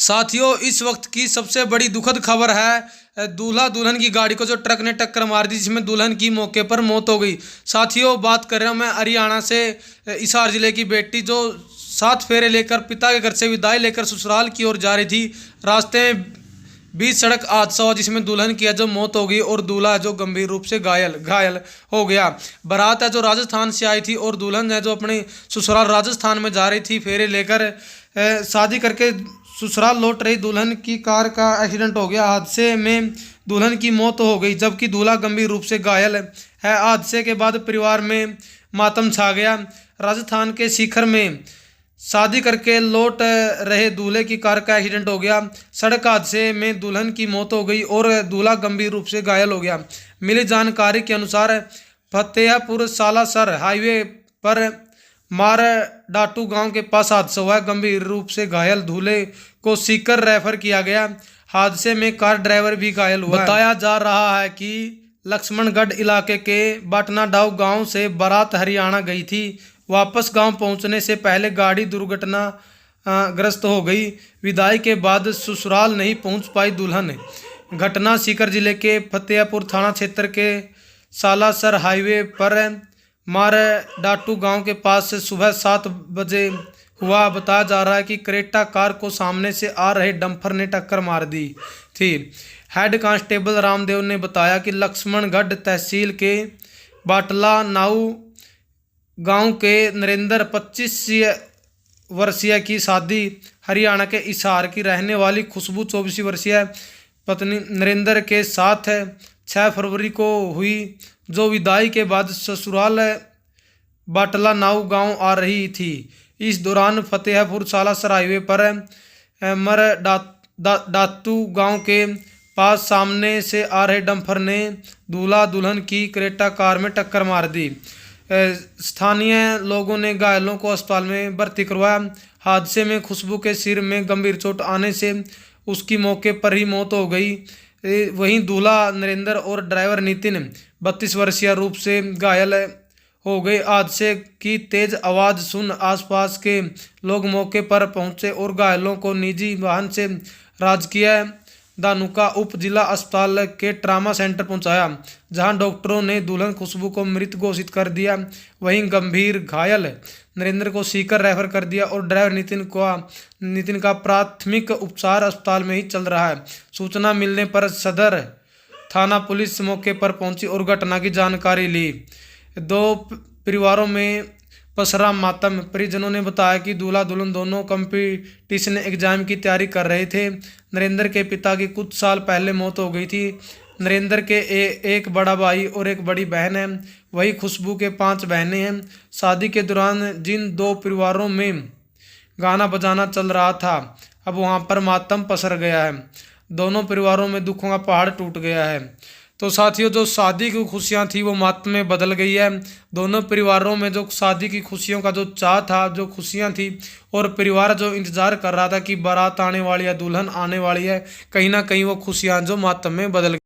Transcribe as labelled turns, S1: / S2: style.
S1: साथियों, इस वक्त की सबसे बड़ी दुखद खबर है दूल्हा दुल्हन की गाड़ी को जो ट्रक ने टक्कर मार दी, जिसमें दुल्हन की मौके पर मौत हो गई। साथियों, बात कर रहा हूं मैं हरियाणा से। हिसार जिले की बेटी जो 7 फेरे लेकर पिता के घर से विदाई लेकर ससुराल की ओर जा रही थी, रास्ते में बीच सड़क हादसा हुआ जिसमें दुल्हन की है जो मौत हो गई और दूल्हा है जो गंभीर रूप से घायल हो गया। बारात है जो राजस्थान से आई थी और दुल्हन है जो अपने ससुराल राजस्थान में जा रही थी फेरे लेकर। शादी करके ससुराल लौट रही दुल्हन की कार का एक्सीडेंट हो गया। हादसे में दुल्हन की मौत हो गई जबकि दूल्हा गंभीर रूप से घायल है। हादसे के बाद परिवार में मातम छा गया। राजस्थान के सीकर में शादी करके लौट रहे दूल्हे की कार का एक्सीडेंट हो गया। सड़क हादसे में दुल्हन की मौत हो गई और दूल्हा गंभीर रूप से घायल हो गया। मिली जानकारी के अनुसार फतेहपुर सालासर हाईवे पर मार डाटू गांव के पास हादसा हुआ। गंभीर रूप से घायल दूल्हे को सीकर रेफर किया गया। हादसे में कार ड्राइवर भी घायल हुआ। बताया जा रहा है कि लक्ष्मणगढ़ इलाके के बाटना डाउ गांव से बारात हरियाणा गई थी। वापस गांव पहुंचने से पहले गाड़ी दुर्घटना ग्रस्त हो गई। विदाई के बाद ससुराल नहीं पहुंच पाई दुल्हन। घटना सीकर जिले के फतेहपुर थाना क्षेत्र के सालासर हाईवे पर मार डाटू गांव के पास से सुबह 7 बजे हुआ। बताया जा रहा है कि क्रेटा कार को सामने से आ रहे डंपर ने टक्कर मार दी थी। हेड कांस्टेबल रामदेव ने बताया कि लक्ष्मणगढ़ तहसील के बाटला नाऊ गांव के नरेंद्र 25 वर्षीय की शादी हरियाणा के हिसार की रहने वाली खुशबू 24 वर्षीय पत्नी नरेंद्र के साथ 6 फरवरी को हुई, जो विदाई के बाद ससुराल बाटला नाऊ गांव आ रही थी। इस दौरान फतेहपुर सालासर हाईवे पर मर डातू गांव के पास सामने से आ रहे डंपर ने दूल्हा दुल्हन की क्रेटा कार में टक्कर मार दी। स्थानीय लोगों ने घायलों को अस्पताल में भर्ती करवाया। हादसे में खुशबू के सिर में गंभीर चोट आने से उसकी मौके पर ही मौत हो गई। वहीं दूल्हा नरेंद्र और ड्राइवर नितिन 32 वर्षीय रूप से घायल हो गए। हादसे की तेज आवाज़ सुन आसपास के लोग मौके पर पहुंचे और घायलों को निजी वाहन से राजकीय धानुका उप जिला अस्पताल के ट्रामा सेंटर पहुंचाया, जहां डॉक्टरों ने दुल्हन खुशबू को मृत घोषित कर दिया। वहीं गंभीर घायल नरेंद्र को सीकर रेफर कर दिया और ड्राइवर नितिन का प्राथमिक उपचार अस्पताल में ही चल रहा है। सूचना मिलने पर सदर थाना पुलिस मौके पर पहुंची और घटना की जानकारी ली। 2 परिवारों में पसरा मातम। परिजनों ने बताया कि दूल्हा दुल्हन दोनों कंपटीशन एग्जाम की तैयारी कर रहे थे। नरेंद्र के पिता की कुछ साल पहले मौत हो गई थी। नरेंद्र के एक बड़ा भाई और एक बड़ी बहन है। वही खुशबू के 5 बहनें हैं। शादी के दौरान जिन 2 परिवारों में गाना बजाना चल रहा था, अब वहां पर मातम पसर गया है। दोनों परिवारों में दुखों का पहाड़ टूट गया है। तो साथियों, जो शादी की खुशियां थी वो मातम में बदल गई है। दोनों परिवारों में जो शादी की खुशियों का जो चाह था, जो खुशियां थी, और परिवार जो इंतजार कर रहा था कि बारात आने वाली है, दुल्हन आने वाली है, कहीं ना कहीं वो खुशियां जो मातम में बदल